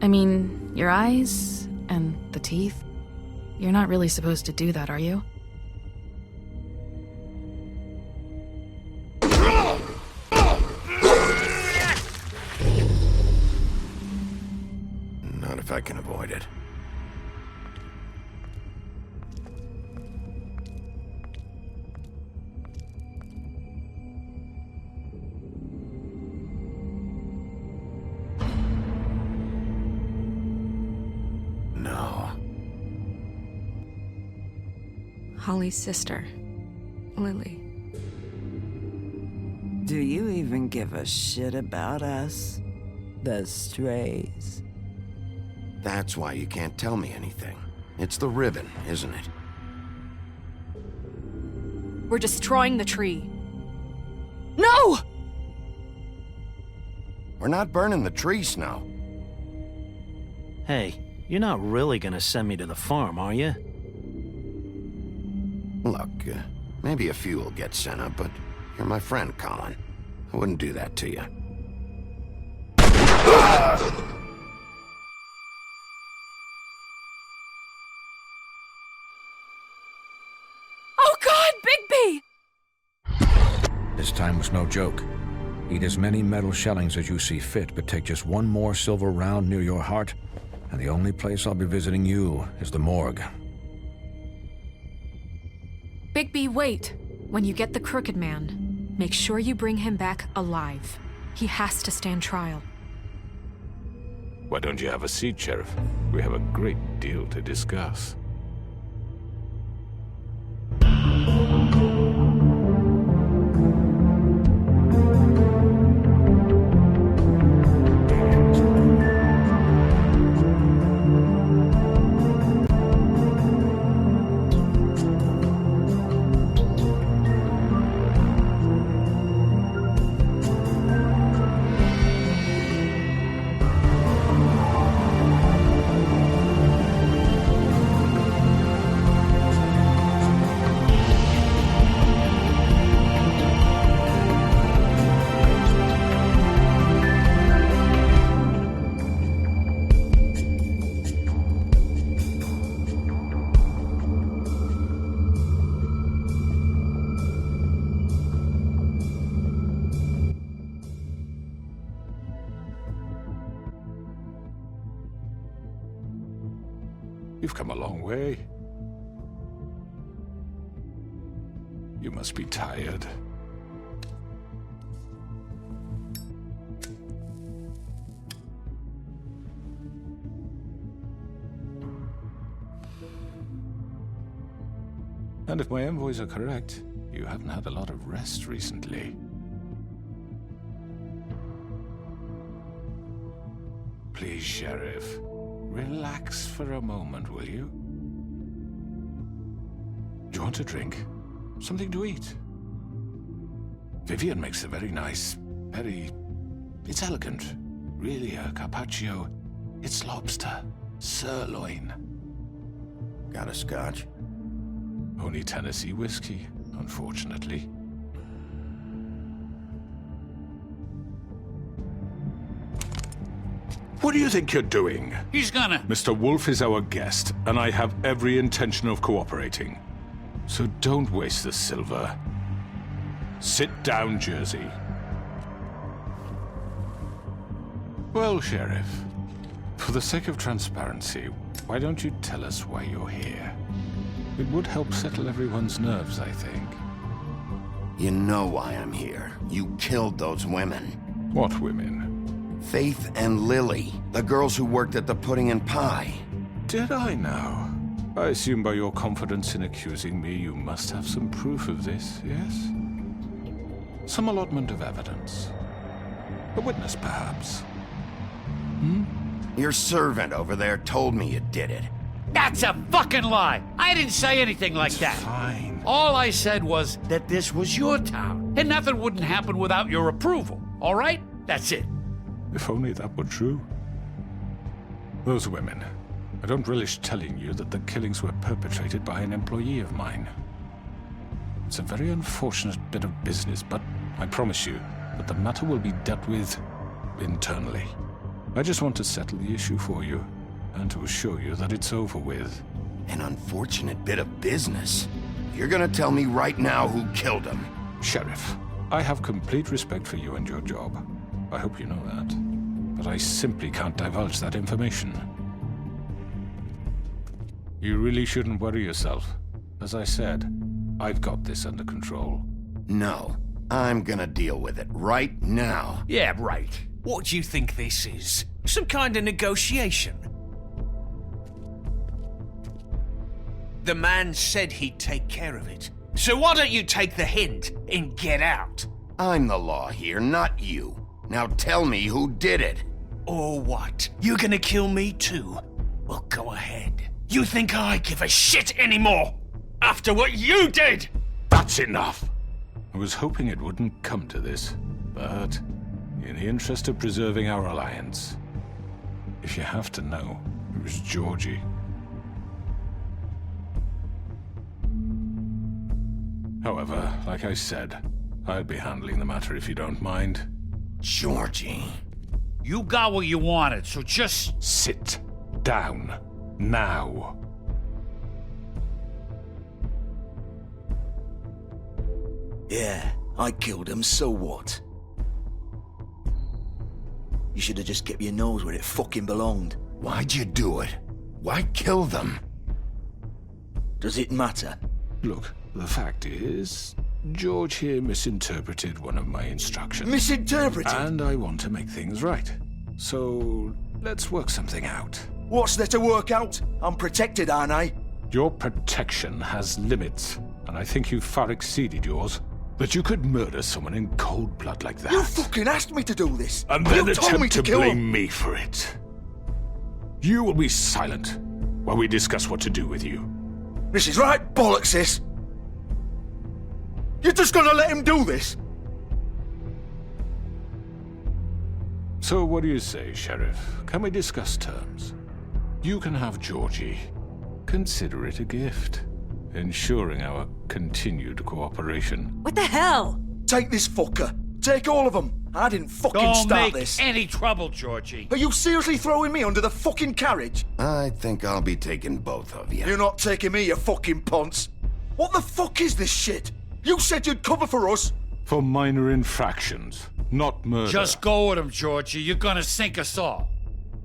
I mean, your eyes and the teeth. You're not really supposed to do that, are you? Not if I can avoid it. No. Holly's sister, Lily. Do you even give a shit about us? The strays. That's why you can't tell me anything. It's the ribbon, isn't it? We're destroying the tree. No! We're not burning the tree, Snow. Hey, you're not really gonna send me to the farm, are you? Look, maybe a few will get sent up, but you're my friend, Colin. I wouldn't do that to you. Oh God, Bigby! This time was no joke. Eat as many metal shellings as you see fit, but take just one more silver round near your heart, and the only place I'll be visiting you is the morgue. Bigby, wait. When you get the Crooked Man, make sure you bring him back alive. He has to stand trial. Why don't you have a seat, Sheriff? We have a great deal to discuss. You've come a long way. You must be tired. And if my envoys are correct, you haven't had a lot of rest recently. Please, Sheriff. Relax for a moment, will you? Do you want a drink? Something to eat? Vivian makes a very nice, it's elegant. Really a carpaccio. It's lobster. Sirloin. Got a scotch? Only Tennessee whiskey, unfortunately. What do you think you're doing? He's gonna... Mr. Wolf is our guest, and I have every intention of cooperating. So don't waste the silver. Sit down, Jersey. Well, Sheriff, for the sake of transparency, why don't you tell us why you're here? It would help settle everyone's nerves, I think. You know why I'm here. You killed those women. What women? Faith and Lily, the girls who worked at the Pudding and Pie. Did I now? I assume by your confidence in accusing me, you must have some proof of this, yes? Some allotment of evidence. A witness, perhaps. Your servant over there told me you did it. That's a fucking lie! I didn't say anything like that. Fine. All I said was that this was your town, and nothing wouldn't happen without your approval, all right? That's it. If only that were true. Those women. I don't relish telling you that the killings were perpetrated by an employee of mine. It's a very unfortunate bit of business, but I promise you that the matter will be dealt with internally. I just want to settle the issue for you, and to assure you that it's over with. An unfortunate bit of business. You're gonna tell me right now who killed him. Sheriff, I have complete respect for you and your job. I hope you know that. But I simply can't divulge that information. You really shouldn't worry yourself. As I said, I've got this under control. No, I'm gonna deal with it right now. Yeah, right. What do you think this is? Some kind of negotiation? The man said he'd take care of it. So why don't you take the hint and get out? I'm the law here, not you. Now tell me who did it. Or what? You gonna kill me too? Well, go ahead. You think I give a shit anymore? After what you did? That's enough! I was hoping it wouldn't come to this, but in the interest of preserving our alliance, if you have to know, it was Georgie. However, like I said, I'll be handling the matter if you don't mind. Georgie. You got what you wanted, so just... Sit down. Now. Yeah, I killed him, so what? You should have just kept your nose where it fucking belonged. Why'd you do it? Why kill them? Does it matter? Look, the fact is, George here misinterpreted one of my instructions. Misinterpreted? And I want to make things right. So, let's work something out. What's there to work out? I'm protected, aren't I? Your protection has limits, and I think you've far exceeded yours. That you could murder someone in cold blood like that. You fucking asked me to do this! And then you told me attempt to kill blame him. me for it. You will be silent while we discuss what to do with you. This is right bollocks, this! You're just gonna let him do this? So what do you say, Sheriff? Can we discuss terms? You can have Georgie. Consider it a gift, ensuring our continued cooperation. What the hell? Take this fucker. Take all of them. I didn't fucking Don't start make this. any trouble, Georgie. Are you seriously throwing me under the fucking carriage? I think I'll be taking both of you. You're not taking me, you fucking ponce. What the fuck is this shit? You said you'd cover for us. For minor infractions, not murder. Just go with him, Georgie. You're gonna sink us all.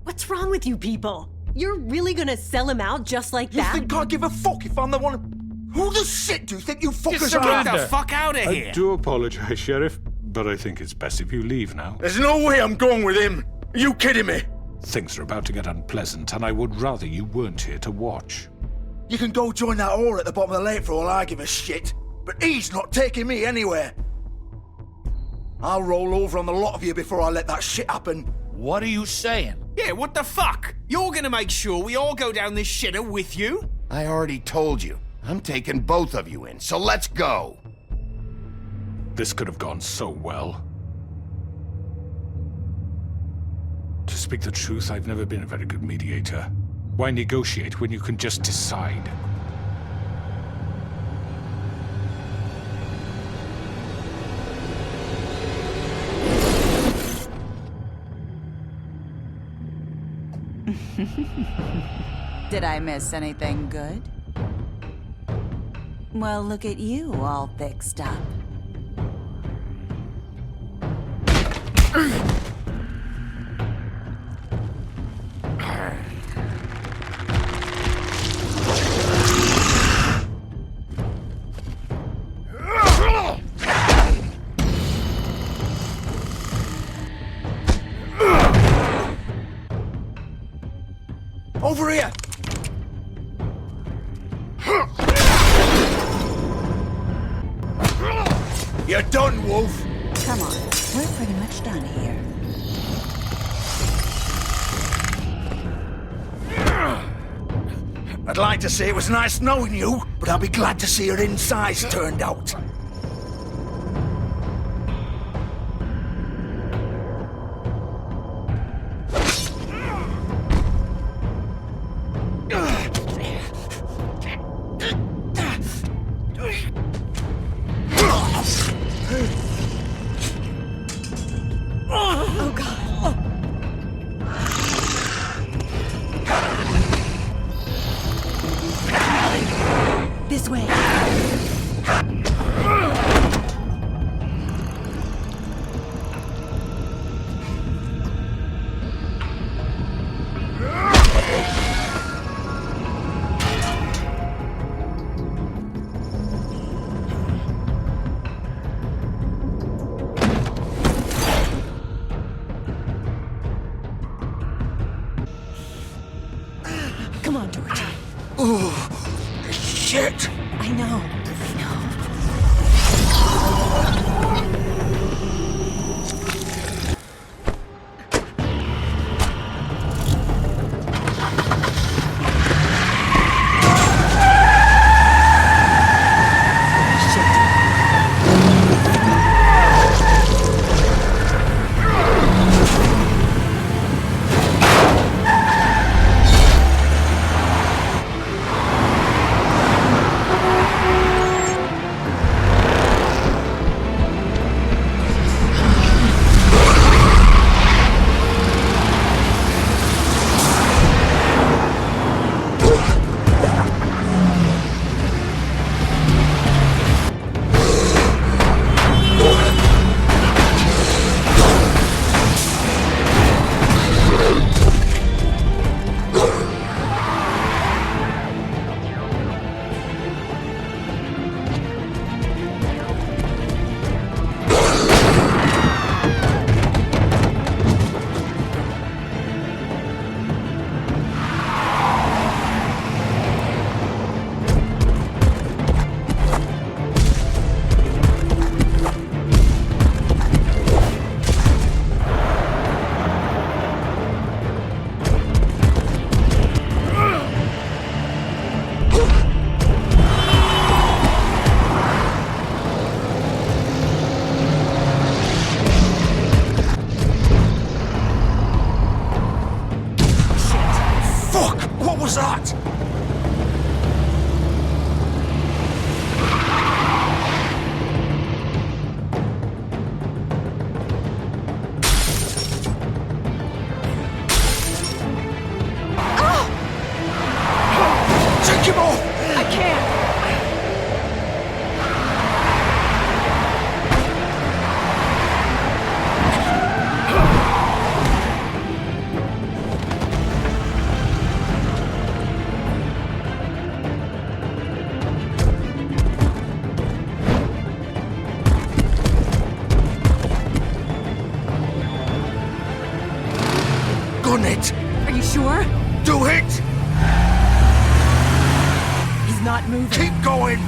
What's wrong with you people? You're really gonna sell him out just like You that? think I give a fuck if I'm the one? Who the shit do you think you fuckers are? Get the fuck out of here! I do apologize, Sheriff, but I think it's best if you leave now. There's no way I'm going with him. Are you kidding me? Things are about to get unpleasant, and I would rather you weren't here to watch. You can go join that whore at the bottom of the lake for all I give a shit. But he's not taking me anywhere. I'll roll over on the lot of you before I let that shit happen. What are you saying? Yeah, what the fuck? You're gonna make sure we all go down this shitter with you? I already told you. I'm taking both of you in, so let's go. This could have gone so well. To speak the truth, I've never been a very good mediator. Why negotiate when you can just decide? Did I miss anything good? Well, look at you, all fixed up. Over here! You're done, Wolf! Come on, we're pretty much done here. I'd like to say it was nice knowing you, but I'll be glad to see your insides turned out. Oh, God. gun it. Are you sure? Do it. He's not moving. Keep going.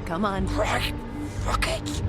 Come on. Right. Fuck it.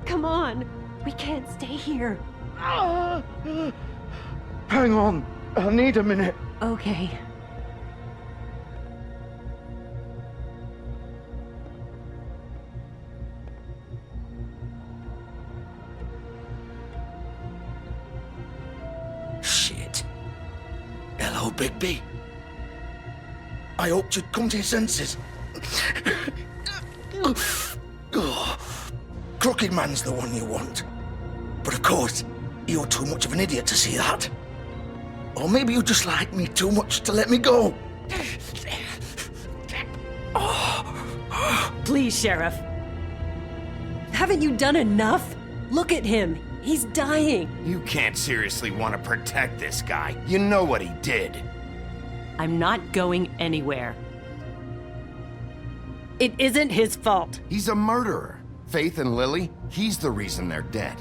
Come on. We can't stay here. Hang on. I need a minute. Okay. Shit. Hello, Bigby. I hoped you'd come to your senses. Crooked Man's the one you want. But of course, you're too much of an idiot to see that. Or maybe you just like me too much to let me go. Please, Sheriff. Haven't you done enough? Look at him. He's dying. You can't seriously want to protect this guy. You know what he did. I'm not going anywhere. It isn't his fault. He's a murderer. Faith and Lily, he's the reason they're dead.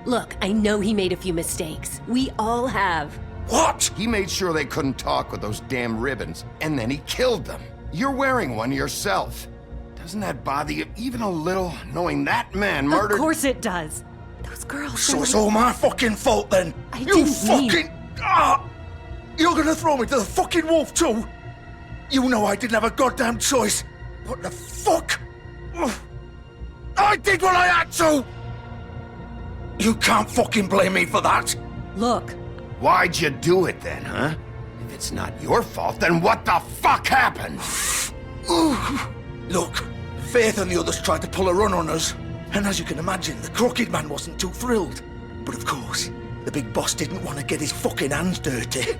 Look, I know he made a few mistakes. We all have. What? He made sure they couldn't talk with those damn ribbons, and then he killed them. You're wearing one yourself. Doesn't that bother you even a little, knowing that man murdered— Of course it does. Those girls— So it's all my fucking fault then? You didn't fucking— You're gonna throw me to the fucking wolf too? You know I didn't have a goddamn choice. What the fuck? I did what I had to! You can't fucking blame me for that. Look. Why'd you do it then, huh? If it's not your fault, then what the fuck happened? Look, Faith and the others tried to pull a run on us. And as you can imagine, the Crooked Man wasn't too thrilled. But of course, the big boss didn't want to get his fucking hands dirty.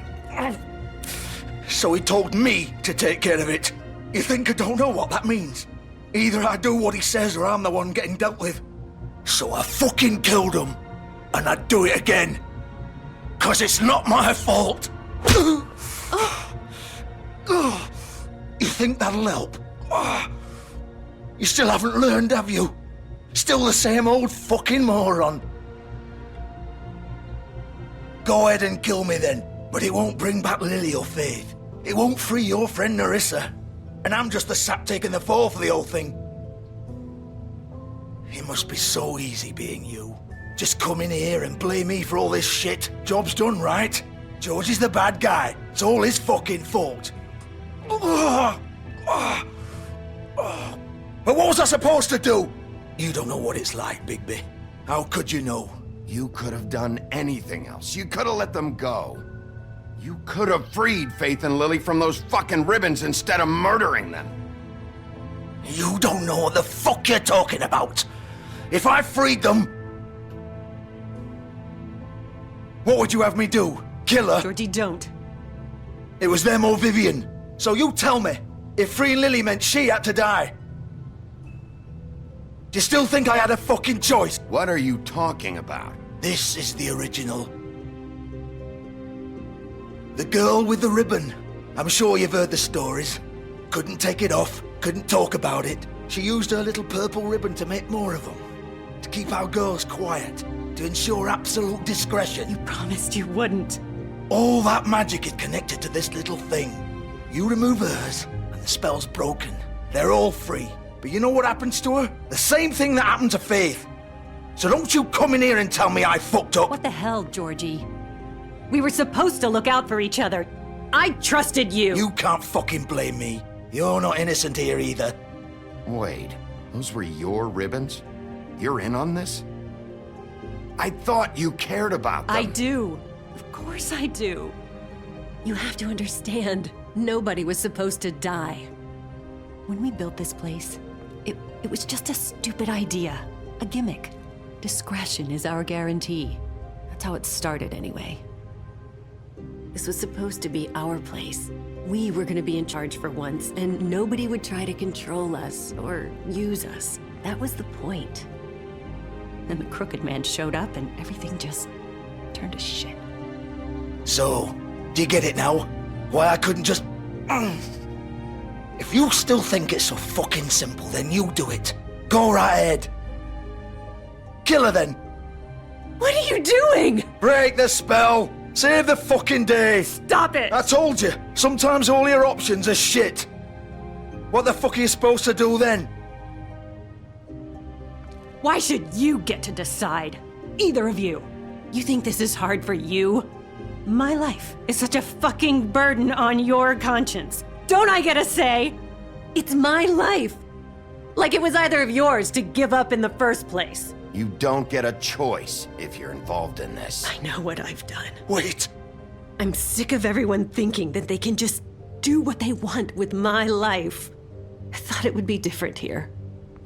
So he told me to take care of it. You think I don't know what that means? Either I do what he says or I'm the one getting dealt with. So I fucking killed him. And I'd do it again. 'Cause it's not my fault. You think that'll help? You still haven't learned, have you? Still the same old fucking moron. Go ahead and kill me then, but it won't bring back Lily or Faith. It won't free your friend Nerissa. And I'm just the sap taking the fall for the whole thing. It must be so easy being you. Just come in here and blame me for all this shit. Job's done, right? George is the bad guy. It's all his fucking fault. But what was I supposed to do? You don't know what it's like, Bigby. How could you know? You could have done anything else. You could have let them go. You could have freed Faith and Lily from those fucking ribbons instead of murdering them. You don't know what the fuck you're talking about. If I freed them, what would you have me do? Kill her? Georgie, don't. It was them or Vivian. So you tell me, if freeing Lily meant she had to die, do you still think I had a fucking choice? What are you talking about? This is the original. The girl with the ribbon. I'm sure you've heard the stories. Couldn't take it off, couldn't talk about it. She used her little purple ribbon to make more of them. To keep our girls quiet. To ensure absolute discretion. You promised you wouldn't. All that magic is connected to this little thing. You remove hers, and the spell's broken. They're all free. But you know what happens to her? The same thing that happened to Faith. So don't you come in here and tell me I fucked up. What the hell, Georgie? We were supposed to look out for each other. I trusted you! You can't fucking blame me. You're not innocent here either. Wait, those were your ribbons? You're in on this? I thought you cared about them. I do. Of course I do. You have to understand, nobody was supposed to die. When we built this place, it was just a stupid idea. A gimmick. Discretion is our guarantee. That's how it started anyway. This was supposed to be our place. We were gonna be in charge for once, and nobody would try to control us or use us. That was the point. Then the Crooked Man showed up and everything just turned to shit. So, do you get it now? Why I couldn't just... If you still think it's so fucking simple, then you do it. Go right ahead. Kill her then. What are you doing? Break the spell. Save the fucking day. Stop it. I told you, sometimes all your options are shit. What the fuck are you supposed to do then? Why should you get to decide? Either of you. You think this is hard for you? My life is such a fucking burden on your conscience. Don't I get a say? It's my life. Like it was either of yours to give up in the first place. You don't get a choice if you're involved in this. I know what I've done. Wait. I'm sick of everyone thinking that they can just do what they want with my life. I thought it would be different here.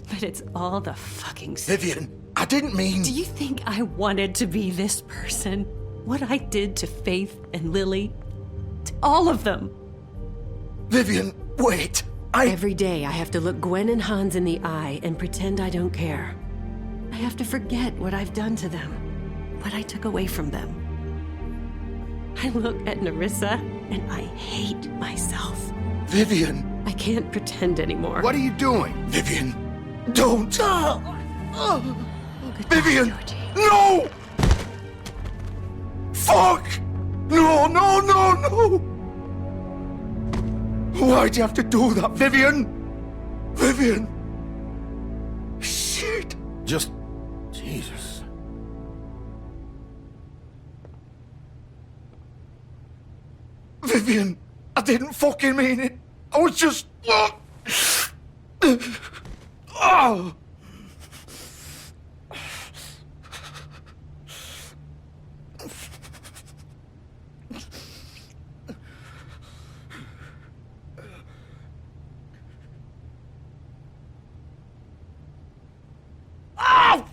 But it's all the fucking... Vivian, I didn't mean... Do you think I wanted to be this person? What I did to Faith and Lily? To all of them? Vivian, wait. Every day I have to look Gwen and Hans in the eye and pretend I don't care. I have to forget what I've done to them. What I took away from them. I look at Nerissa and I hate myself. Vivian. I can't pretend anymore. What are you doing? Vivian, don't. Vivian, no! Fuck! No, no, no, no! Why'd you have to do that, Vivian? Vivian! Shit! Just... Jesus. Vivian, I didn't fucking mean it. I was just... Oh!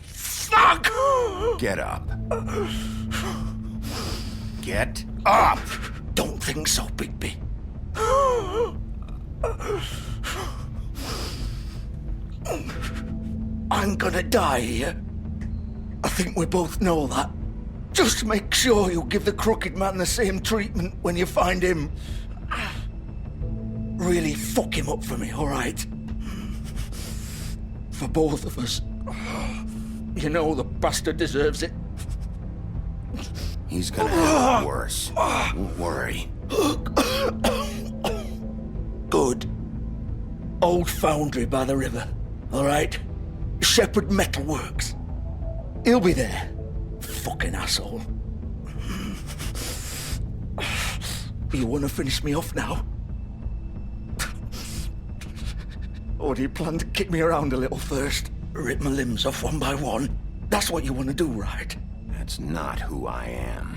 Fuck! Get up. Get up! Don't think so, Bigby. I'm gonna die here. I think we both know that. Just make sure you give the Crooked Man the same treatment when you find him. Really fuck him up for me, alright? For both of us. You know the bastard deserves it. He's gonna have it worse. Don't worry. Good. Old foundry by the river, alright? Shepherd Metalworks. He'll be there. Fucking asshole. You wanna finish me off now? Or do you plan to kick me around a little first? Rip my limbs off one by one? That's what you wanna do, right? That's not who I am.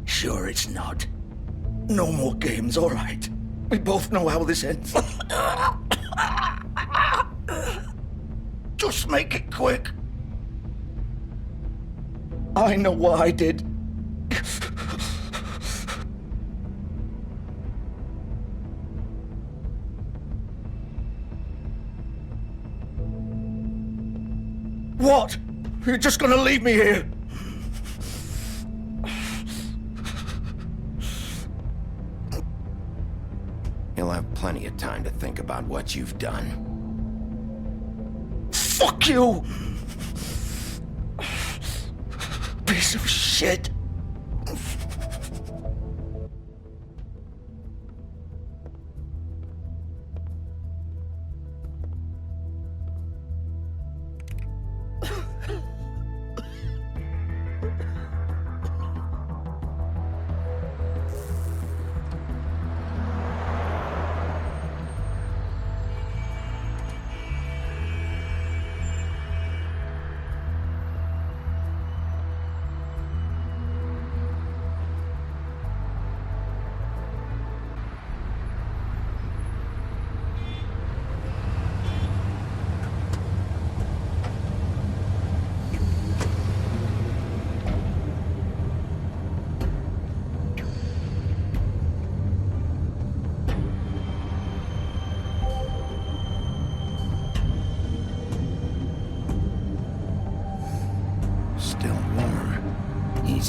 Sure it's not. No more games, alright? We both know how this ends. Just make it quick. I know what I did. What? You're just gonna leave me here? You'll have plenty of time to think about what you've done. Fuck you! Piece of shit.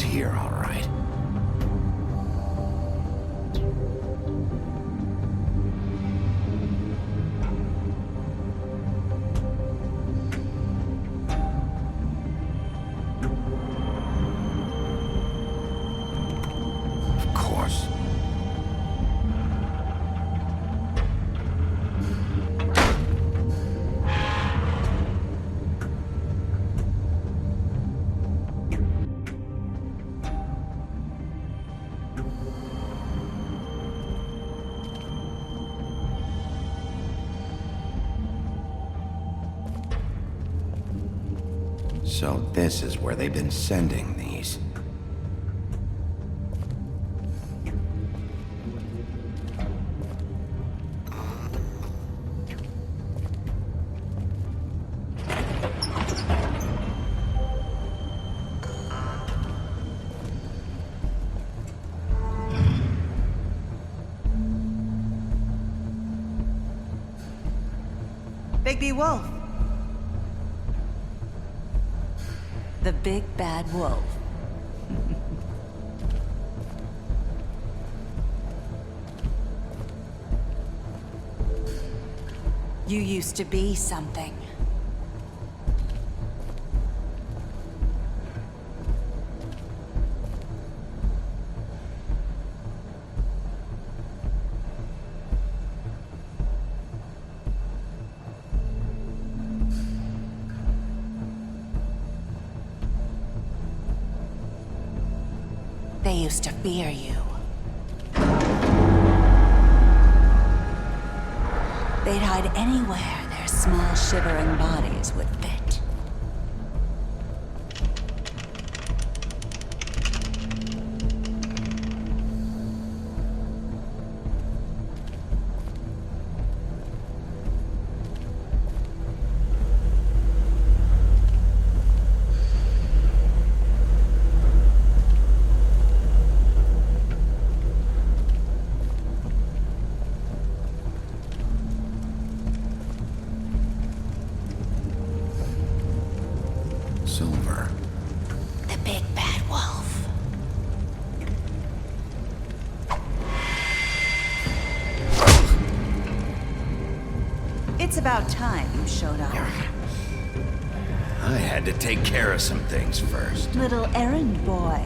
here, all right. Of course. So this is where they've been sending these. Bigby Wolf. The big bad wolf. You used to be something. They used to fear you. They'd hide anywhere their small, shivering bodies would fit. Silver. The big bad wolf. It's about time you showed up. I had to take care of some things first. Little errand boy.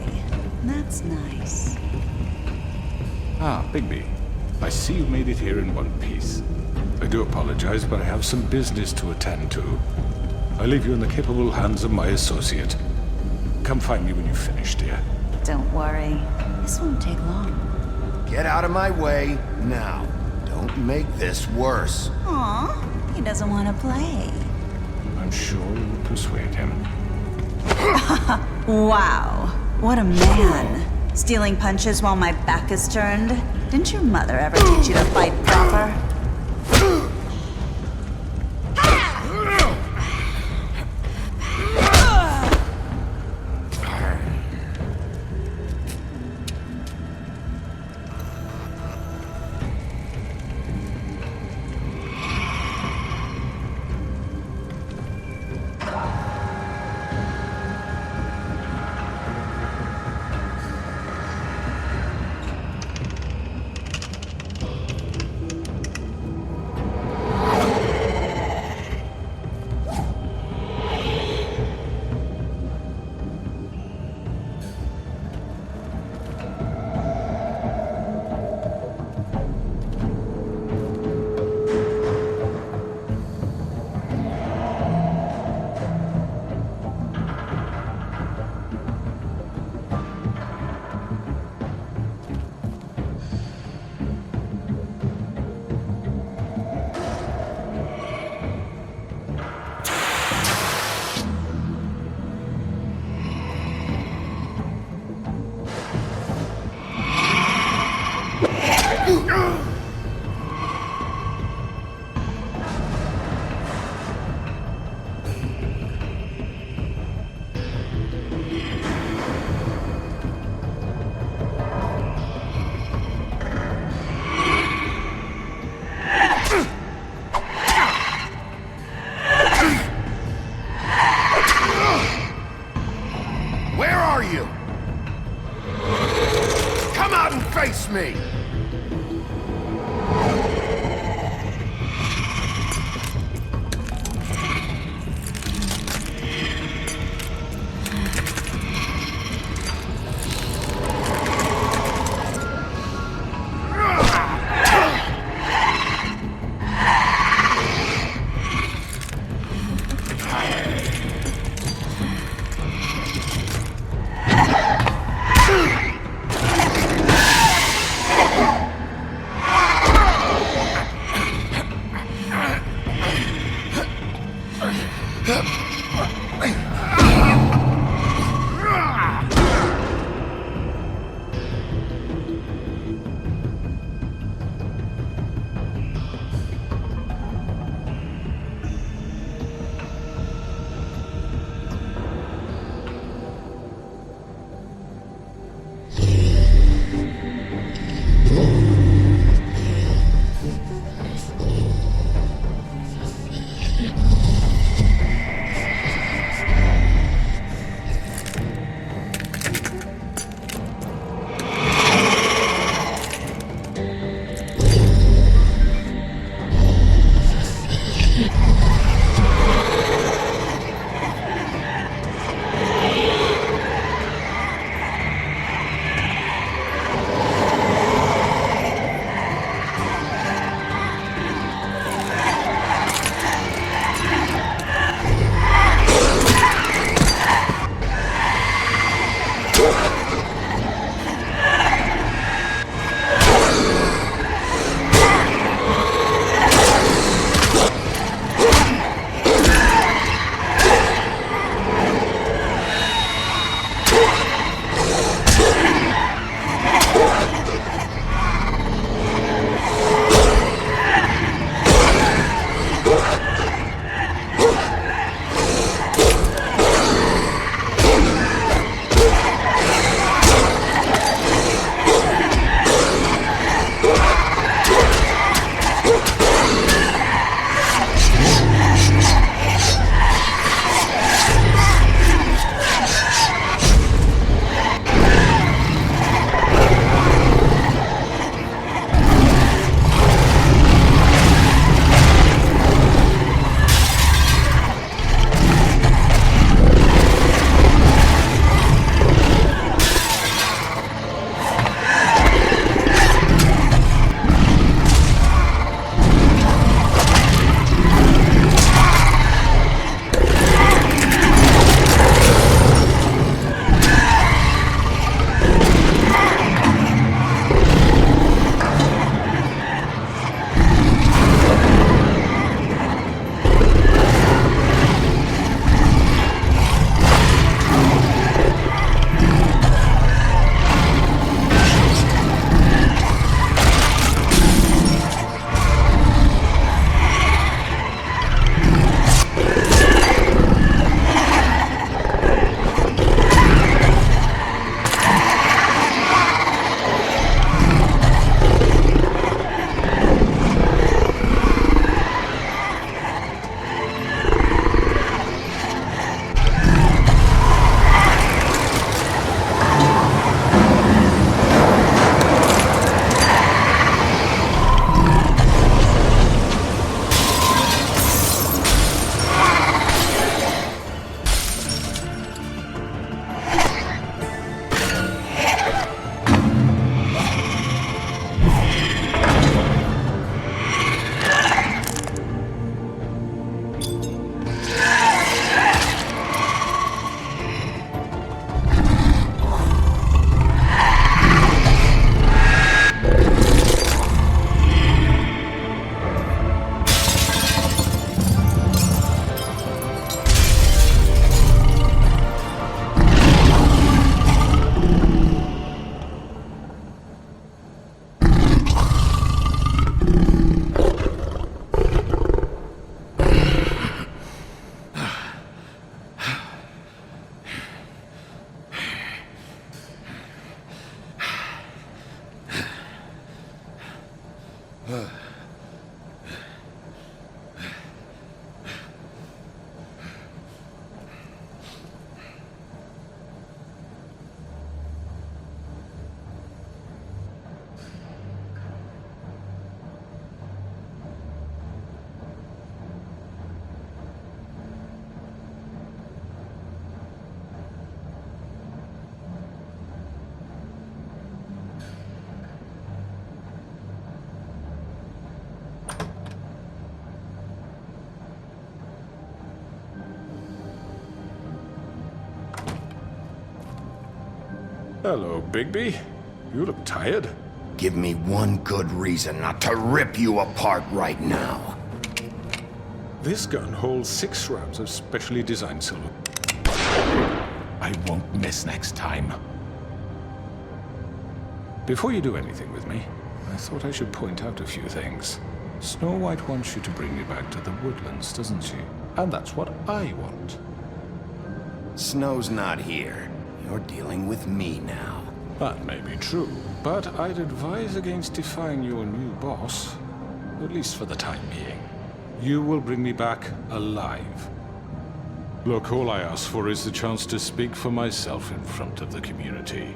That's nice. Ah, Bigby. I see you made it here in one piece. I do apologize, but I have some business to attend to. I leave you in the capable hands of my associate. Come find me when you've finished, dear. Don't worry. This won't take long. Get out of my way now. Don't make this worse. Aw, he doesn't want to play. I'm sure you'll persuade him. Wow, what a man. Stealing punches while my back is turned? Didn't your mother ever teach you to fight proper? out and face me! Hello, Bigby. You look tired. Give me one good reason not to rip you apart right now. This gun holds 6 rounds of specially designed silver. I won't miss next time. Before you do anything with me, I thought I should point out a few things. Snow White wants you to bring me back to the woodlands, doesn't she? And that's what I want. Snow's not here. You're dealing with me now. That may be true, but I'd advise against defying your new boss, at least for the time being. You will bring me back alive. Look, all I ask for is the chance to speak for myself in front of the community.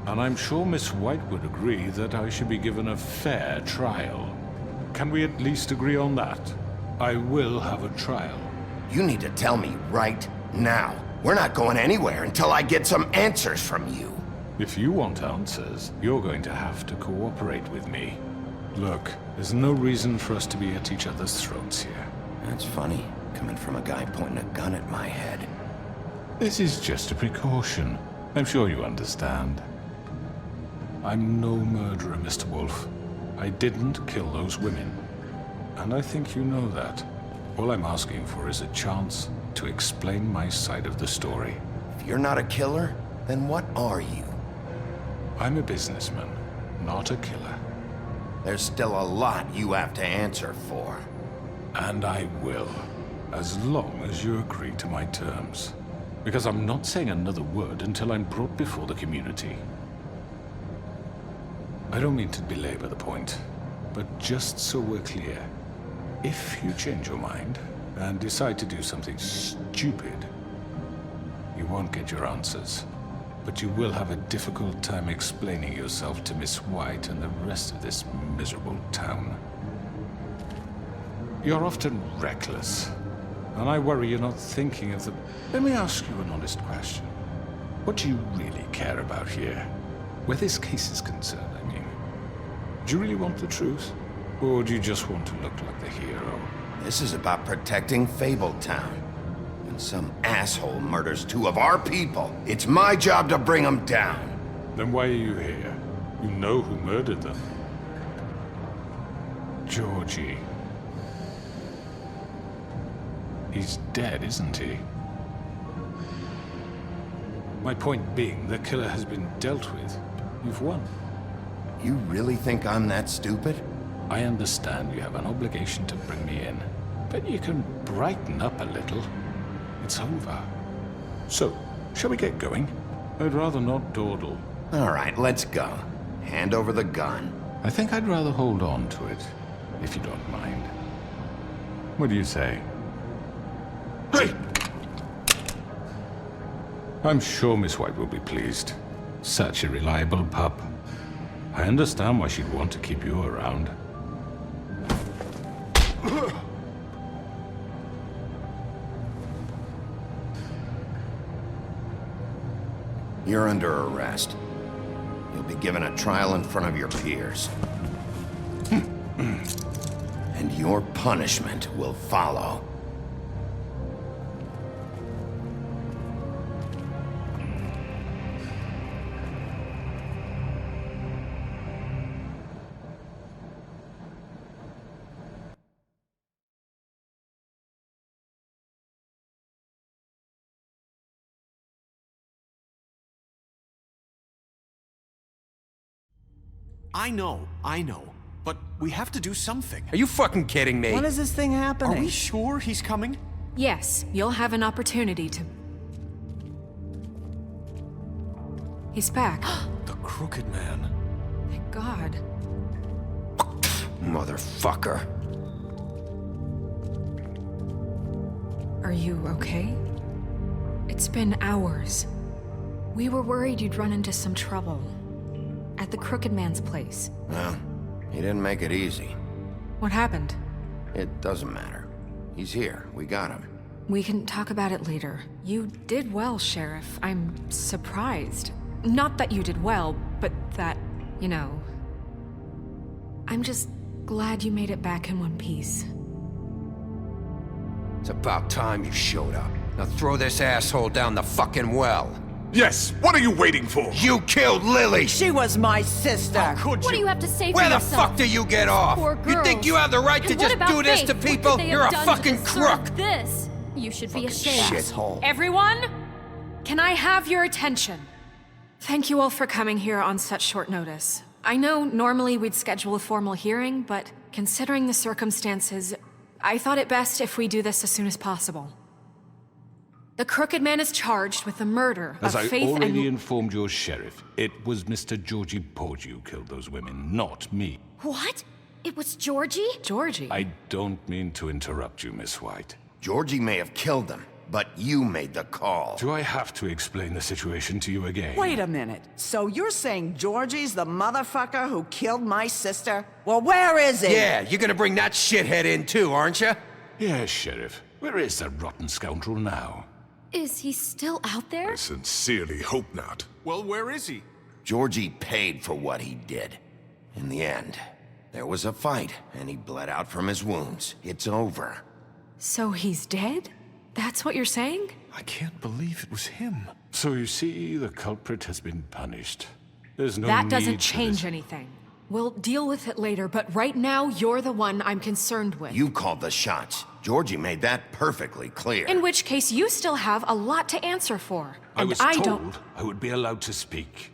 And I'm sure Miss White would agree that I should be given a fair trial. Can we at least agree on that? I will have a trial. You need to tell me right now. We're not going anywhere until I get some answers from you. If you want answers, you're going to have to cooperate with me. Look, there's no reason for us to be at each other's throats here. That's funny, coming from a guy pointing a gun at my head. This is just a precaution. I'm sure you understand. I'm no murderer, Mr. Wolf. I didn't kill those women. And I think you know that. All I'm asking for is a chance to explain my side of the story. If you're not a killer, then what are you? I'm a businessman, not a killer. There's still a lot you have to answer for. And I will, as long as you agree to my terms. Because I'm not saying another word until I'm brought before the community. I don't mean to belabor the point, but just so we're clear, if you change your mind and decide to do something stupid, you won't get your answers. But you will have a difficult time explaining yourself to Miss White and the rest of this miserable town. You're often reckless, and I worry you're not thinking of the... Let me ask you an honest question. What do you really care about here? Where this case is concerned, I mean. Do you really want the truth? Or do you just want to look like the hero? This is about protecting Fabletown. When some asshole murders 2 of our people, it's my job to bring them down. Then why are you here? You know who murdered them. Georgie. He's dead, isn't he? My point being, the killer has been dealt with. You've won. You really think I'm that stupid? I understand you have an obligation to bring me in, but you can brighten up a little. It's over. So, shall we get going? I'd rather not dawdle. All right, let's go. Hand over the gun. I think I'd rather hold on to it, if you don't mind. What do you say? Hey! I'm sure Miss White will be pleased. Such a reliable pup. I understand why she'd want to keep you around. You're under arrest. You'll be given a trial in front of your peers. And your punishment will follow. I know. But we have to do something. Are you fucking kidding me? When is this thing happening? Are we sure he's coming? Yes, you'll have an opportunity to... He's back. The Crooked Man. Thank God. Motherfucker. Are you okay? It's been hours. We were worried you'd run into some trouble. At the Crooked Man's place. Well, he didn't make it easy. What happened? It doesn't matter. He's here. We got him. We can talk about it later. You did well, Sheriff. I'm surprised. Not that you did well, but that, you know... I'm just glad you made it back in one piece. It's about time you showed up. Now throw this asshole down the fucking well. Yes, what are you waiting for? You killed Lily! She was my sister. Could What do you? you have to say for Where the yourself? fuck do you get off? Poor You think girls. you have the right to And just what about do this Faith? to What could people? they You're have a done to fucking deserve crook! This. You should be ashamed. Shithole. Everyone, can I have your attention? Thank you all for coming here on such short notice. I know normally we'd schedule a formal hearing, but considering the circumstances, I thought it best if we do this as soon as possible. The Crooked Man is charged with the murder As of I Faith already and... informed your sheriff, it was Mr. Georgie Porgy who killed those women, not me. What? It was Georgie? Georgie? I don't mean to interrupt you, Miss White. Georgie may have killed them, but you made the call. Do I have to explain the situation to you again? Wait a minute. So you're saying Georgie's the motherfucker who killed my sister? Well, where is he? Yeah, you're gonna bring that shithead in too, aren't you? Yes, Sheriff. Where is that rotten scoundrel now? Is he still out there? I sincerely hope not. Well, where is he? Georgie paid for what he did. In the end, there was a fight, and he bled out from his wounds. It's over. So he's dead? That's what you're saying? I can't believe it was him. So you see, the culprit has been punished. There's no That need doesn't for change this. anything. We'll deal with it later, but right now, you're the one I'm concerned with. You called the shots. Georgie made that perfectly clear. In which case, you still have a lot to answer for. I And was I told don't... I would be allowed to speak.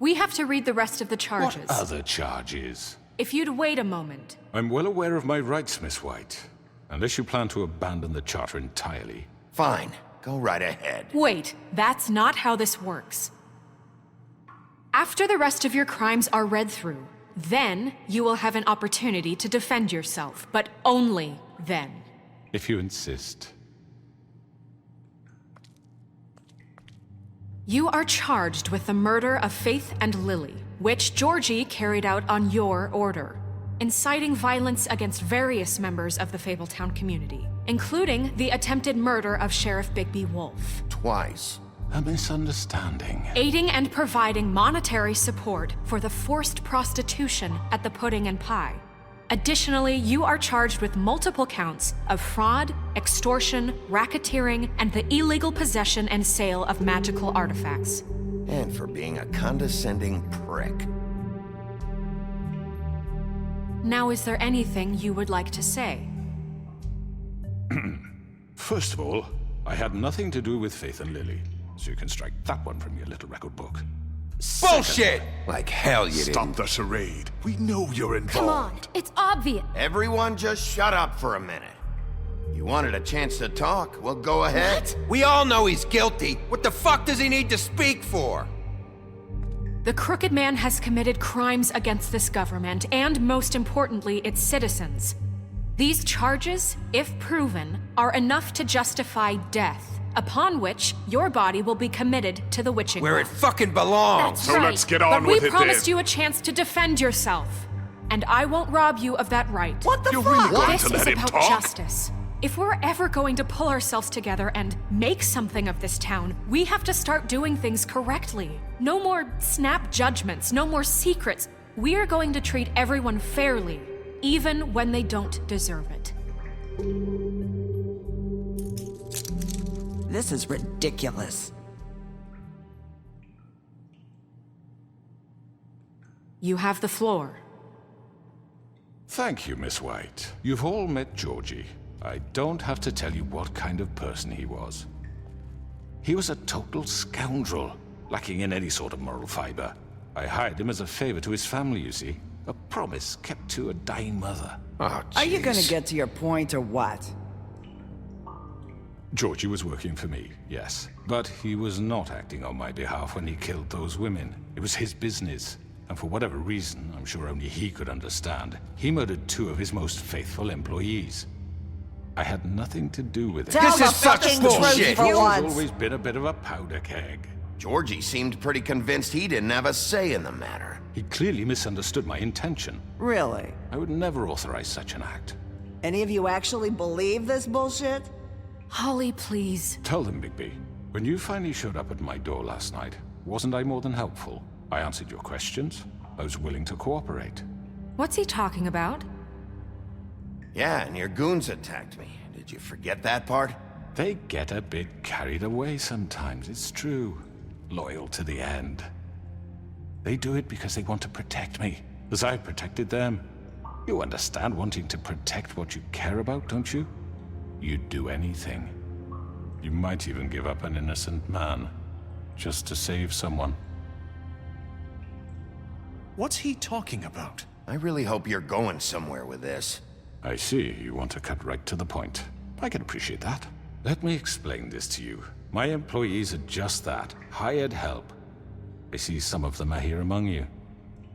We have to read the rest of the charges. What other charges? If you'd wait a moment. I'm well aware of my rights, Miss White. Unless you plan to abandon the charter entirely. Fine. Go right ahead. Wait, that's not how this works. After the rest of your crimes are read through, then you will have an opportunity to defend yourself, but only then. If you insist. You are charged with the murder of Faith and Lily, which Georgie carried out on your order, inciting violence against various members of the Fabletown community, including the attempted murder of Sheriff Bigby Wolf. Twice. A misunderstanding. Aiding and providing monetary support for the forced prostitution at the Pudding and Pie. Additionally, you are charged with multiple counts of fraud, extortion, racketeering, and the illegal possession and sale of magical artifacts. And for being a condescending prick. Now, is there anything you would like to say? First of all, I had nothing to do with Faith and Lily, so you can strike that one from your little record book. Bullshit! Like hell you Stop didn't. the charade. We know you're involved. Come on, it's obvious. Everyone just shut up for a minute. You wanted a chance to talk? Well, go ahead. We all know he's guilty. What the fuck does he need to speak for? The Crooked Man has committed crimes against this government and, most importantly, its citizens. These charges, if proven, are enough to justify death, upon which your body will be committed to the witching Where it well. fucking belongs. That's right. Let's get on But with we it promised then. you a chance to defend yourself, and I won't rob you of that right. What the You're fuck? really going This to let is him about talk? justice. If we're ever going to pull ourselves together and make something of this town, we have to start doing things correctly. No more snap judgments, no more secrets. We are going to treat everyone fairly, even when they don't deserve it. This is ridiculous. You have the floor. Thank you, Miss White. You've all met Georgie. I don't have to tell you what kind of person he was. He was a total scoundrel, lacking in any sort of moral fiber. I hired him as a favor to his family, you see. A promise kept to a dying mother. Oh, Are you gonna jeez. get to your point or what? Georgie was working for me, yes. But he was not acting on my behalf when he killed those women. It was his business. And for whatever reason, I'm sure only he could understand, he murdered 2 of his most faithful employees. I had nothing to do with it. Tell This the is such fucking bullshit. truth for He's once. always been a bit of a powder keg. Georgie seemed pretty convinced he didn't have a say in the matter. He clearly misunderstood my intention. Really? I would never authorize such an act. Any of you actually believe this bullshit? Holly, please. Tell them, Bigby. When you finally showed up at my door last night, wasn't I more than helpful? I answered your questions. I was willing to cooperate. What's he talking about? Yeah, and your goons attacked me. Did you forget that part? They get a bit carried away sometimes, it's true. loyal to the end. They do it because they want to protect me, as I protected them. You understand wanting to protect what you care about, don't you? You'd do anything. You might even give up an innocent man, just to save someone. What's he talking about? I really hope you're going somewhere with this. I see you want to cut right to the point. I can appreciate that. Let me explain this to you. My employees are just that, hired help. I see some of them are here among you.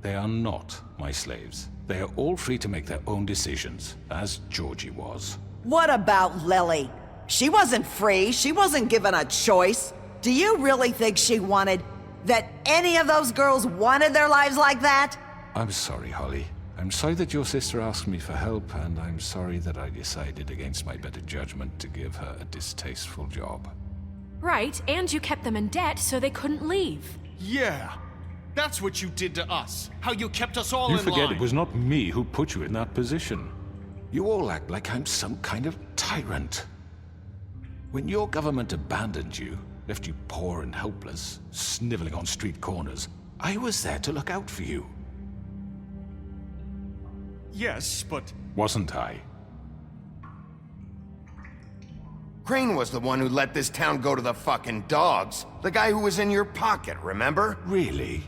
They are not my slaves. They are all free to make their own decisions, as Georgie was. What about Lily? She wasn't free. She wasn't given a choice. Do you really think she wanted... that any of those girls wanted their lives like that? I'm sorry, Holly. I'm sorry that your sister asked me for help, and I'm sorry that I decided against my better judgment to give her a distasteful job. Right, and you kept them in debt so they couldn't leave. Yeah, that's what you did to us. How you kept us all in line. You forget it was not me who put you in that position. You all act like I'm some kind of tyrant. When your government abandoned you, left you poor and helpless, sniveling on street corners, I was there to look out for you. Yes, but... Wasn't I? Crane was the one who let this town go to the fucking dogs. The guy who was in your pocket, remember? Really?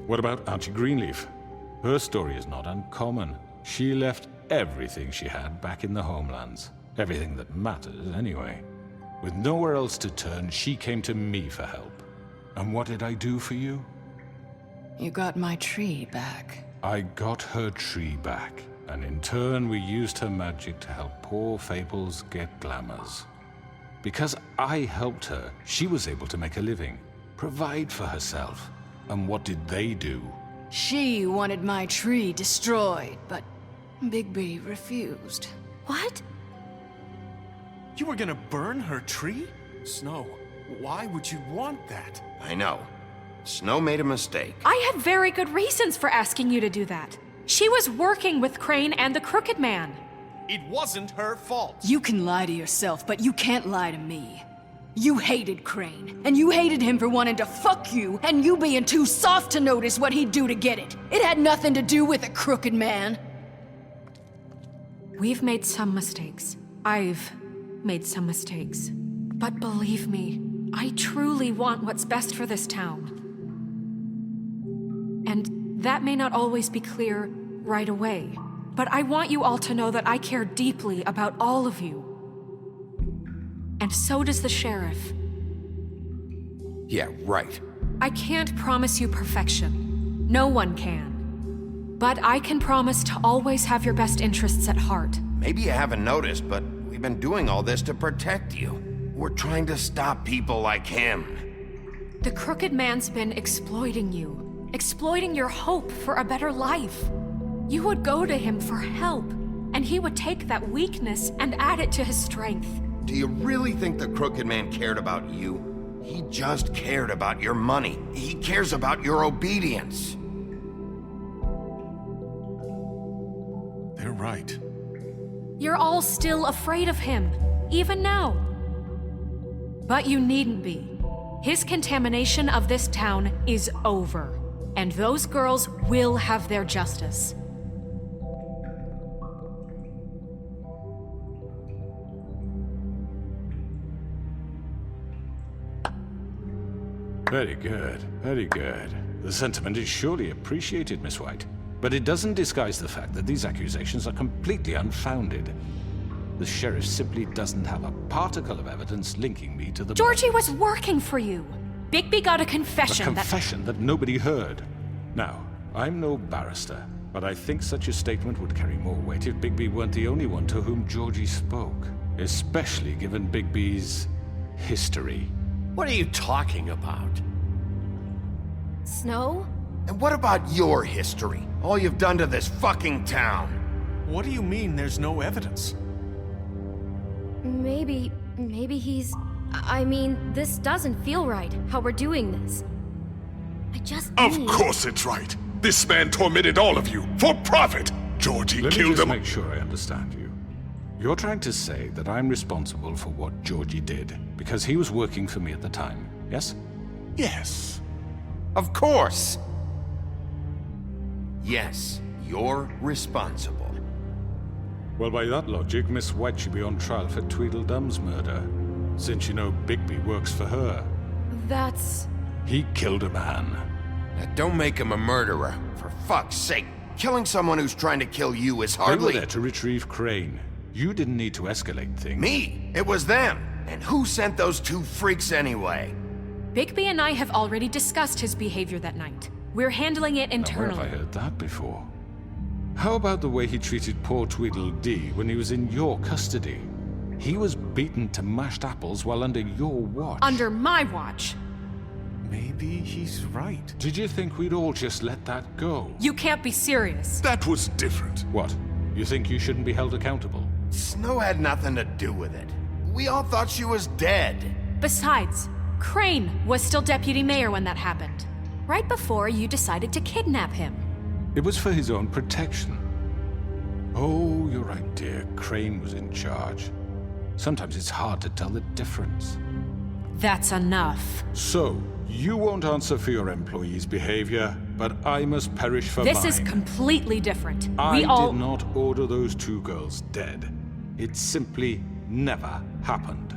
What about Auntie Greenleaf? Her story is not uncommon. She left everything she had back in the homelands. Everything that matters, anyway. With nowhere else to turn, she came to me for help. And what did I do for you? You got my tree back. I got her tree back, and in turn we used her magic to help poor Fables get glamours. Because I helped her, she was able to make a living, provide for herself. And what did they do? She wanted my tree destroyed, but Bigby refused. What? You were gonna burn her tree? Snow, why would you want that? I know. Snow made a mistake. I had very good reasons for asking you to do that. She was working with Crane and the Crooked Man. It wasn't her fault. You can lie to yourself, but you can't lie to me. You hated Crane, and you hated him for wanting to fuck you, and you being too soft to notice what he'd do to get it. It had nothing to do with a Crooked Man. We've made some mistakes. I've made some mistakes. But believe me, I truly want what's best for this town. And that may not always be clear right away, but I want you all to know that I care deeply about all of you. And so does the sheriff. Yeah, right. I can't promise you perfection. No one can. But I can promise to always have your best interests at heart. Maybe you haven't noticed, but we've been doing all this to protect you. We're trying to stop people like him. The Crooked Man's been exploiting you. Exploiting your hope for a better life. You would go to him for help, and he would take that weakness and add it to his strength. Do you really think the Crooked Man cared about you? He just cared about your money. He cares about your obedience. They're right. You're all still afraid of him, even now. But you needn't be. His contamination of this town is over. And those girls will have their justice. Very good, very good. The sentiment is surely appreciated, Miss White. But it doesn't disguise the fact that these accusations are completely unfounded. The sheriff simply doesn't have a particle of evidence linking me to the... Georgie was working for you. Bigby got a confession. A confession that nobody heard. Now, I'm no barrister, but I think such a statement would carry more weight if Bigby weren't the only one to whom Georgie spoke. Especially given Bigby's history. What are you talking about? Snow? And what about your history? All you've done to this fucking town? What do you mean there's no evidence? Maybe he's... I mean, this doesn't feel right, how we're doing this. I just Of course it's right. This man tormented all of you, for profit. Georgie killed them. Let me just make sure I understand you. You're trying to say that I'm responsible for what Georgie did, because he was working for me at the time. yes? Yes. Of course. Yes, you're responsible. Well, by that logic, Miss White should be on trial for Tweedledum's murder, since you know Bigby works for her. That's... He killed a man. Now, don't make him a murderer, for fuck's sake. Killing someone who's trying to kill you is They were hardly... there to retrieve Crane. You didn't need to escalate things. Me? It was them. And who sent those two freaks anyway? Bigby and I have already discussed his behavior that night. We're handling it Now, where internally. have I heard that before? How about the way he treated poor Tweedledee when he was in your custody? He was beaten to mashed apples while under your watch. Under my watch. Maybe he's right. Did you think we'd all just let that go? You can't be serious. That was different. What? You think you shouldn't be held accountable? Snow had nothing to do with it. We all thought she was dead. Besides, Crane was still deputy mayor when that happened. Right before you decided to kidnap him. It was for his own protection. Oh, you're right, dear. Crane was in charge. Sometimes it's hard to tell the difference. That's enough. So, you won't answer for your employees' behavior, but I must perish for mine. This is completely different. I We all... did not order those two girls dead. It simply never happened.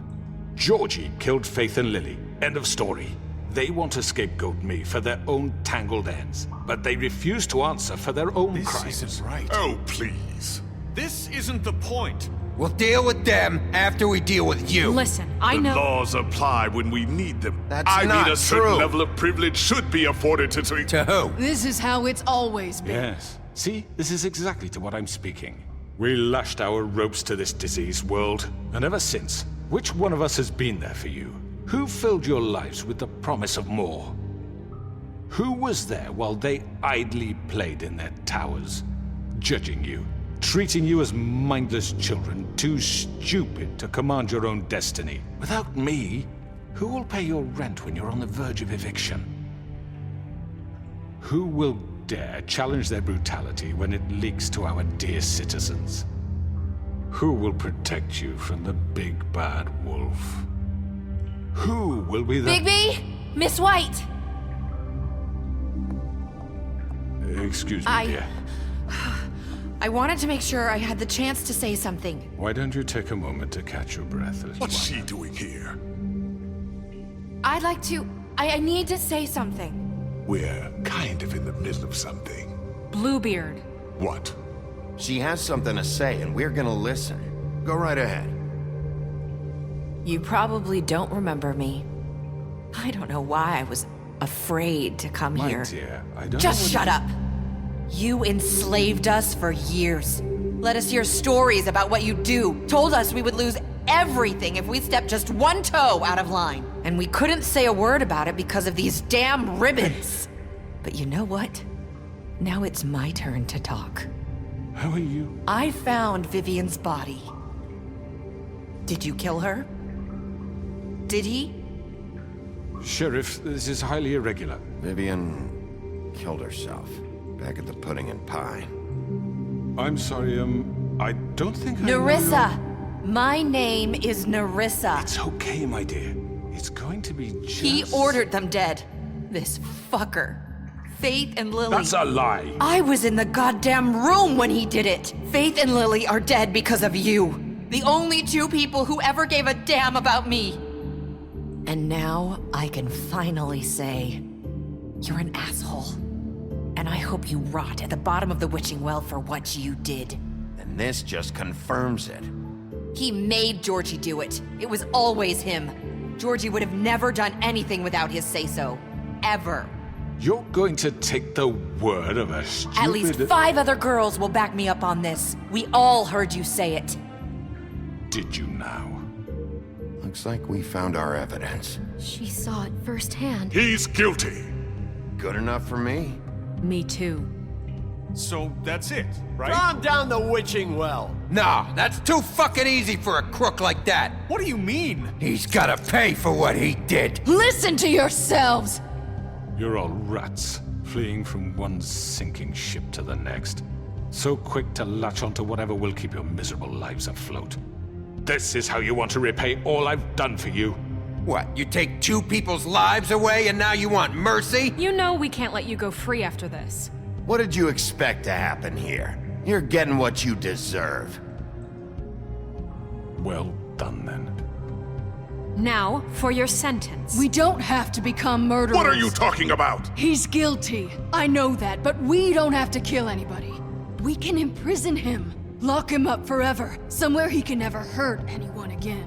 Georgie killed Faith and Lily. End of story. They want to scapegoat me for their own tangled ends, but they refuse to answer for their own crimes. This isn't right. Oh, please. This isn't the point. We'll deal with them after we deal with you. Listen, I The know... laws apply when we need them. That's I not mean, a certain true. level of privilege should be afforded to... To who? This is how it's always been. Yes. See, this is exactly to what I'm speaking. We lashed our ropes to this diseased world, and ever since, which one of us has been there for you? Who filled your lives with the promise of more? Who was there while they idly played in their towers, judging you, treating you as mindless children, too stupid to command your own destiny? Without me, who will pay your rent when you're on the verge of eviction? Who will dare challenge their brutality when it leaks to our dear citizens? Who will protect you from the big bad wolf? Who will be the... Bigby! Miss White! Excuse me, dear. I wanted to make sure I had the chance to say something. Why don't you take a moment to catch your breath, little What's one? she doing here? I'd like to... I need to say something. We're kind of in the middle of something. Bluebeard. What? She has something to say, and we're gonna listen. Go right ahead. You probably don't remember me. I don't know why I was afraid to come My here. dear, I don't Just know shut up! You enslaved us for years. Let us hear stories about what you do. Told us we would lose everything if we stepped just one toe out of line. And we couldn't say a word about it because of these damn ribbons. But you know what? Now it's my turn to talk. How are you? I found Vivian's body. Did you kill her? Did he? Sheriff, this is highly irregular. Vivian killed herself back at the Pudding and Pie. I'm sorry, I don't think I Nerissa! My name is Nerissa. It's okay, my dear. It's going to be just... He ordered them dead. This fucker. Faith and Lily. That's a lie. I was in the goddamn room when he did it. Faith and Lily are dead because of you. The only two people who ever gave a damn about me. And now I can finally say, you're an asshole. And I hope you rot at the bottom of the witching well for what you did. And this just confirms it. He made Georgie do it. It was always him. Georgie would have never done anything without his say-so. Ever. You're going to take the word of a stupid... At least 5 other girls will back me up on this. We all heard you say it. Did you now? Looks like we found our evidence. She saw it firsthand. He's guilty. Good enough for me. Me too. So that's it, right? Calm down the witching well. Nah, that's too fucking easy for a crook like that. What do you mean? He's gotta pay for what he did. Listen to yourselves! You're all rats, fleeing from one sinking ship to the next. So quick to latch onto whatever will keep your miserable lives afloat. This is how you want to repay all I've done for you? What, you take 2 people's lives away and now you want mercy? You know we can't let you go free after this. What did you expect to happen here? You're getting what you deserve. Well done, then. Now, for your sentence. We don't have to become murderers. What are you talking about? He's guilty. I know that, but we don't have to kill anybody. We can imprison him. Lock him up forever. Somewhere he can never hurt anyone again.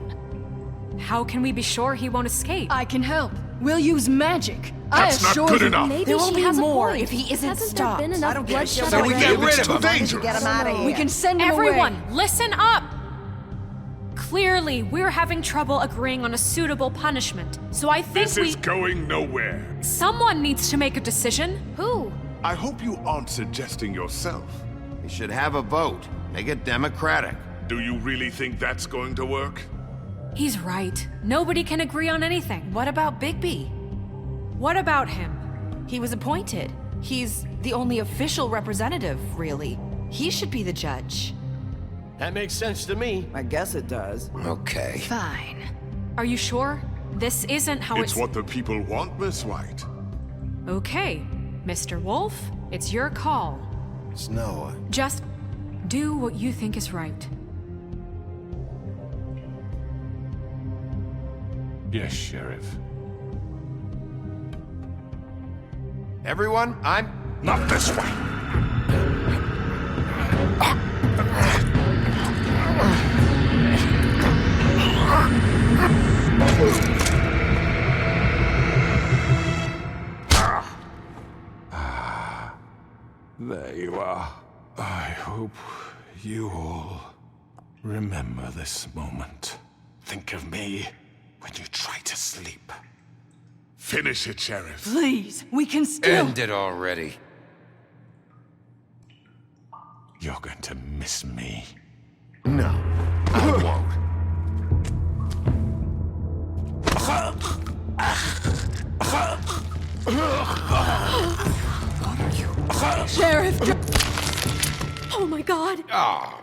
How can we be sure he won't escape? I can help. We'll use magic. That's I not assure good you. enough. Maybe There will she be has a more point. if he isn't Hasn't stopped. there been enough I don't give a bloodshed shit. So we already? get rid It's of too him. dangerous. Get him out of here. We can send him Everyone, away. listen up! Clearly, we're having trouble agreeing on a suitable punishment, so I think This is going nowhere. someone needs to make a decision. Who? I hope you aren't suggesting yourself. We should have a vote. Make it democratic. Do you really think that's going to work? He's right. Nobody can agree on anything. What about Bigby? What about him? He was appointed. He's the only official representative, really. He should be the judge. That makes sense to me. I guess it does. Okay. Fine. Are you sure? This isn't how It's what the people want, Miss White. Okay, Mr. Wolf, it's your call. Snow. Just do what you think is right. Yes, Sheriff. Everyone, I'm... Not this way. There you are. I hope you all remember this moment. Think of me when you try to sleep. Finish it, Sheriff. Please, we can still... End it already. You're going to miss me. No, I won't. Sheriff! Oh my god! Ah.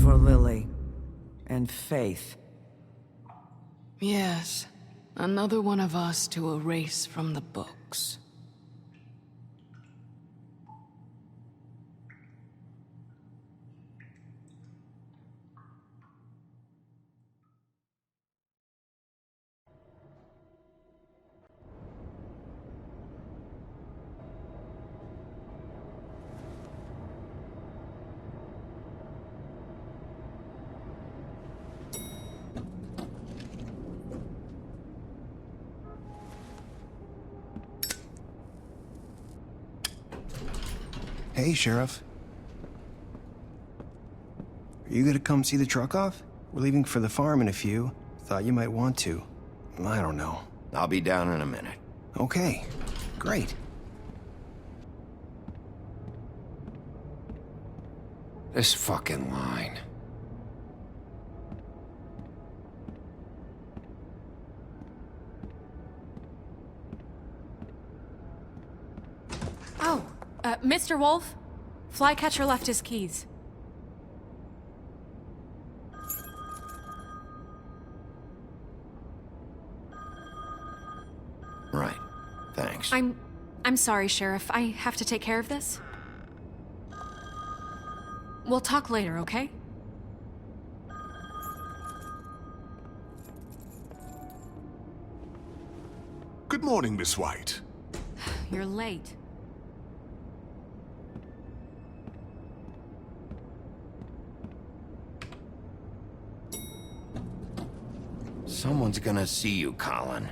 For Lily and Faith. Yes, another one of us to erase from the books. Hey, Sheriff. Are you gonna come see the truck off? We're leaving for the farm in a few. Thought you might want to. I don't know. I'll be down in a minute. Okay, great. This fucking line. Oh, Mr. Wolf, Flycatcher left his keys. Right. Thanks. I'm sorry, Sheriff. I have to take care of this. We'll talk later, okay? Good morning, Miss White. You're late. Someone's gonna see you, Colin.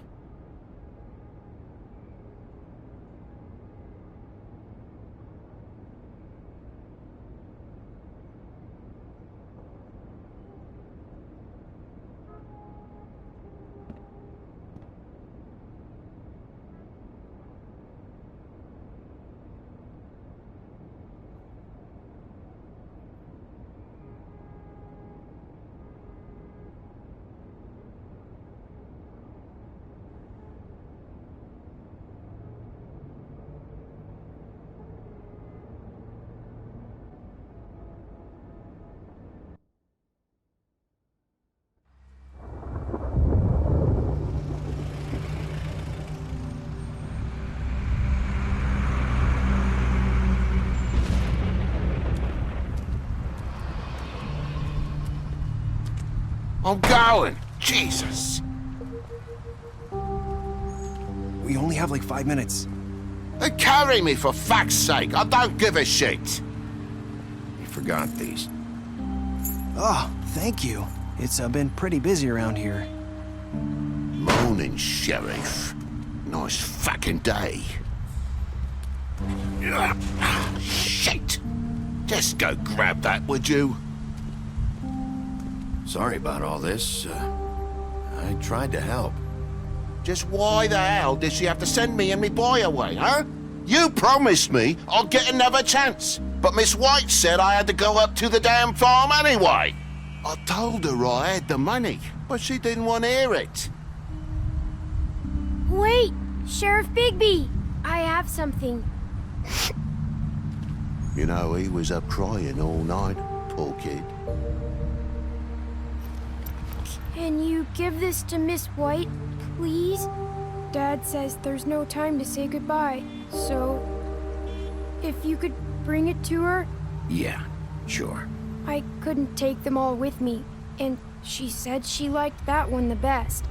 I'm going. Jesus. We only have like 5 minutes. Carry me for fuck's sake. I don't give a shit. You forgot these. Oh, thank you. It's been pretty busy around here. Morning, Sheriff. Nice fucking day. Shit. Just go grab that, would you? Sorry about all this. I tried to help. Just why the hell did she have to send me and me boy away, huh? You promised me I'll get another chance, but Miss White said I had to go up to the damn farm anyway. I told her I had the money, but she didn't want to hear it. Wait, Sheriff Bigby! I have something. You know, he was up crying all night, poor kid. Can you give this to Miss White, please? Dad says there's no time to say goodbye, so if you could bring it to her? Yeah, sure. I couldn't take them all with me, and she said she liked that one the best.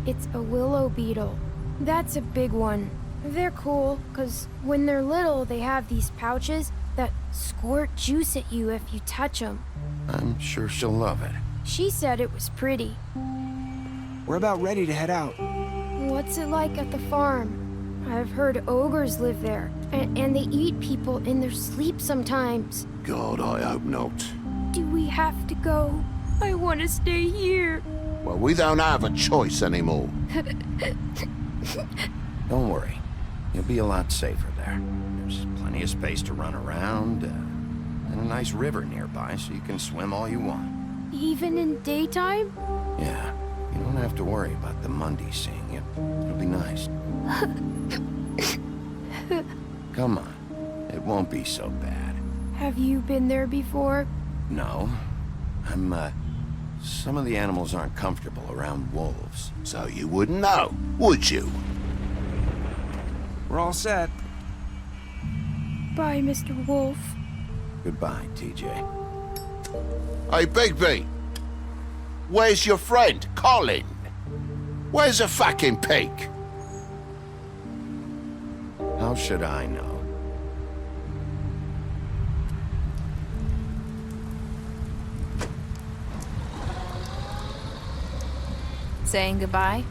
It's a willow beetle. That's a big one. They're cool, 'cause when they're little, they have these pouches that squirt juice at you if you touch them. I'm sure she'll love it. She said it was pretty. We're about ready to head out. What's it like at the farm? I've heard ogres live there, and they eat people in their sleep sometimes. God, I hope not. Do we have to go? I want to stay here. Well, we don't have a choice anymore. Don't worry. You'll be a lot safer there. There's plenty of space to run around, and a nice river nearby so you can swim all you want. Even in daytime? Yeah, you don't have to worry about the Mundy seeing you. It'll be nice. Come on. It won't be so bad. Have you been there before? No. Some of the animals aren't comfortable around wolves. So you wouldn't know, would you? We're all set. Bye, Mr. Wolf. Goodbye, TJ. Hey, Bigby. Where's your friend, Colin? Where's the fucking pig? How should I know? Saying goodbye?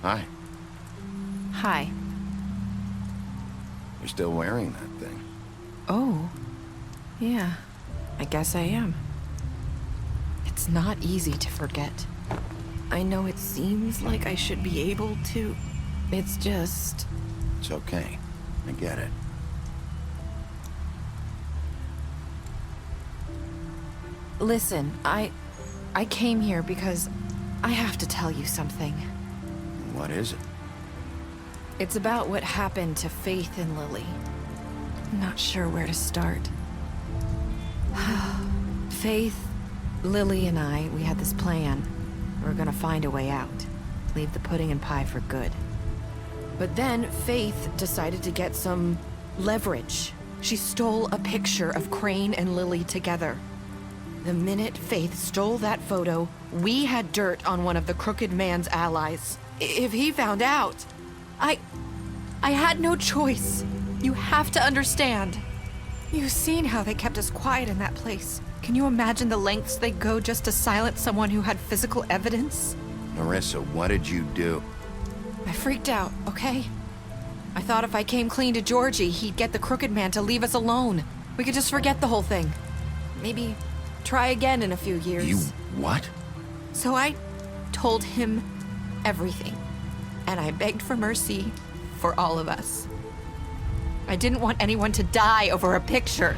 Hi. Hi. You're still wearing that thing. Oh. Yeah. I guess I am. It's not easy to forget. I know it seems like I should be able to. It's just... It's okay. I get it. Listen, I came here because I have to tell you something. What is it? It's about what happened to Faith and Lily. I'm not sure where to start. Faith, Lily, and I, we had this plan. We were gonna find a way out. Leave the pudding and pie for good. But then Faith decided to get some leverage. She stole a picture of Crane and Lily together. The minute Faith stole that photo, we had dirt on one of the Crooked Man's allies. If he found out, I had no choice. You have to understand. You've seen how they kept us quiet in that place. Can you imagine the lengths they go just to silence someone who had physical evidence? Narissa, what did you do? I freaked out, okay? I thought if I came clean to Georgie, he'd get the Crooked Man to leave us alone. We could just forget the whole thing. Maybe try again in a few years. You what? So I told him everything. And I begged for mercy for all of us. I didn't want anyone to die over a picture.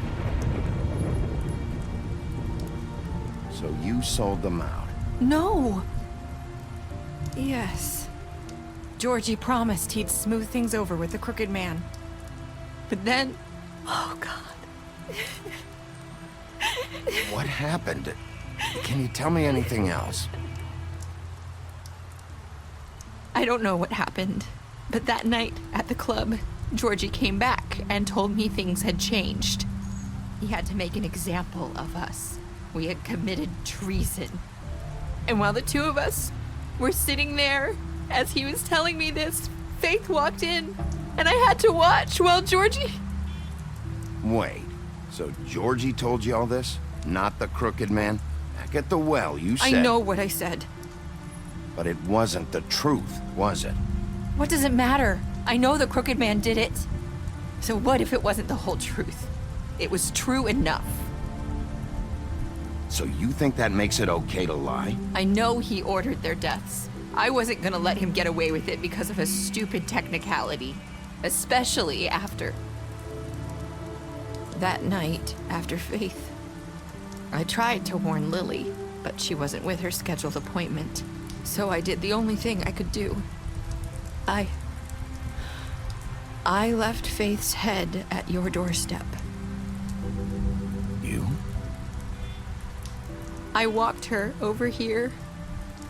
So you sold them out? No. Yes. Georgie promised he'd smooth things over with the Crooked Man. But then... Oh, God. What happened? Can you tell me anything else? I don't know what happened, but that night at the club, Georgie came back and told me things had changed. He had to make an example of us. We had committed treason. And while the two of us were sitting there, as he was telling me this, Faith walked in, and I had to watch while Georgie... Wait, so Georgie told you all this? Not the crooked man? Back at the well, you said... I know what I said. But it wasn't the truth, was it? What does it matter? I know the crooked man did it. So what if it wasn't the whole truth? It was true enough. So you think that makes it okay to lie? I know he ordered their deaths. I wasn't gonna let him get away with it because of a stupid technicality. Especially after... that night, after Faith. I tried to warn Lily, but she wasn't with her scheduled appointment. So I did the only thing I could do. I left Faith's head at your doorstep. You? I walked her over here,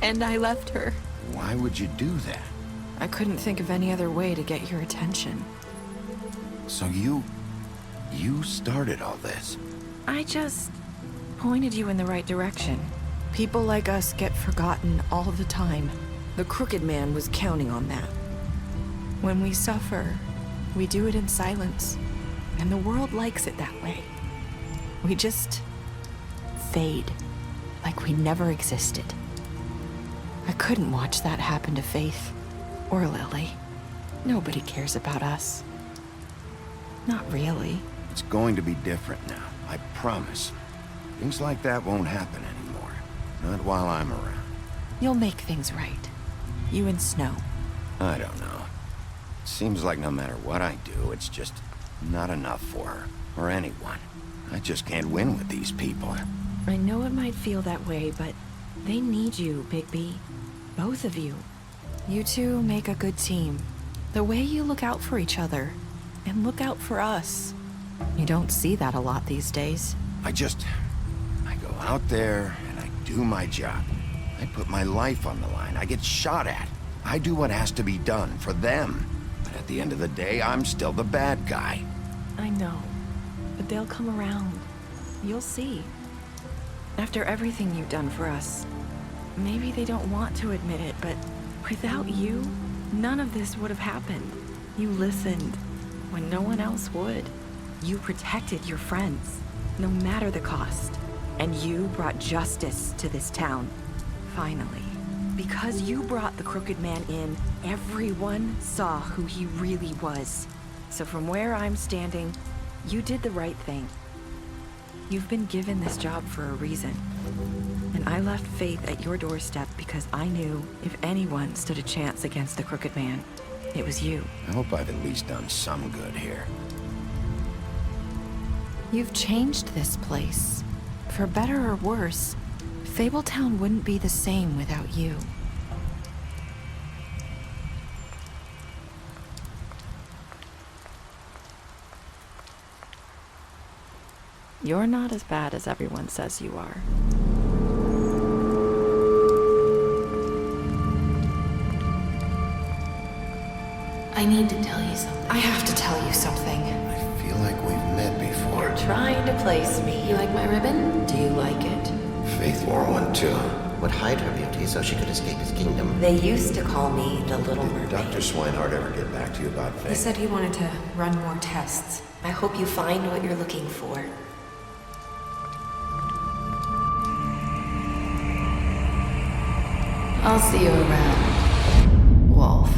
and I left her. Why would you do that? I couldn't think of any other way to get your attention. So you started all this? I just pointed you in the right direction. People like us get forgotten all the time. The crooked man was counting on that. When we suffer, we do it in silence, and the world likes it that way. We just fade, like we never existed. I couldn't watch that happen to Faith, or Lily. Nobody cares about us. Not really. It's going to be different now, I promise. Things like that won't happen anymore. Not while I'm around. You'll make things right. You and Snow. I don't know. It seems like no matter what I do, it's just not enough for her, or anyone. I just can't win with these people. I know it might feel that way, but they need you, Bigby. Both of you. You two make a good team. The way you look out for each other, and look out for us. You don't see that a lot these days. I go out there and I do my job. I put my life on the line. I get shot at. I do what has to be done for them. But at the end of the day, I'm still the bad guy. I know, but they'll come around. You'll see. After everything you've done for us, maybe they don't want to admit it, but without you, none of this would have happened. You listened when no one else would. You protected your friends, no matter the cost. And you brought justice to this town. Finally. Because you brought the crooked man in, everyone saw who he really was. So from where I'm standing, you did the right thing. You've been given this job for a reason. And I left Faith at your doorstep because I knew if anyone stood a chance against the crooked man, it was you. I hope I've at least done some good here. You've changed this place. For better or worse, Fabletown wouldn't be the same without you. You're not as bad as everyone says you are. I need to tell you something. I have to tell you something. I feel like we've met before. You're trying to place me. You like my ribbon? Do you like it? Faith wore one too. Would hide her beauty so she could escape his kingdom. They used to call me the Little Mermaid. Dr. Swinehart ever get back to you about Faith? He said he wanted to run more tests. I hope you find what you're looking for. I'll see you around, Wolf.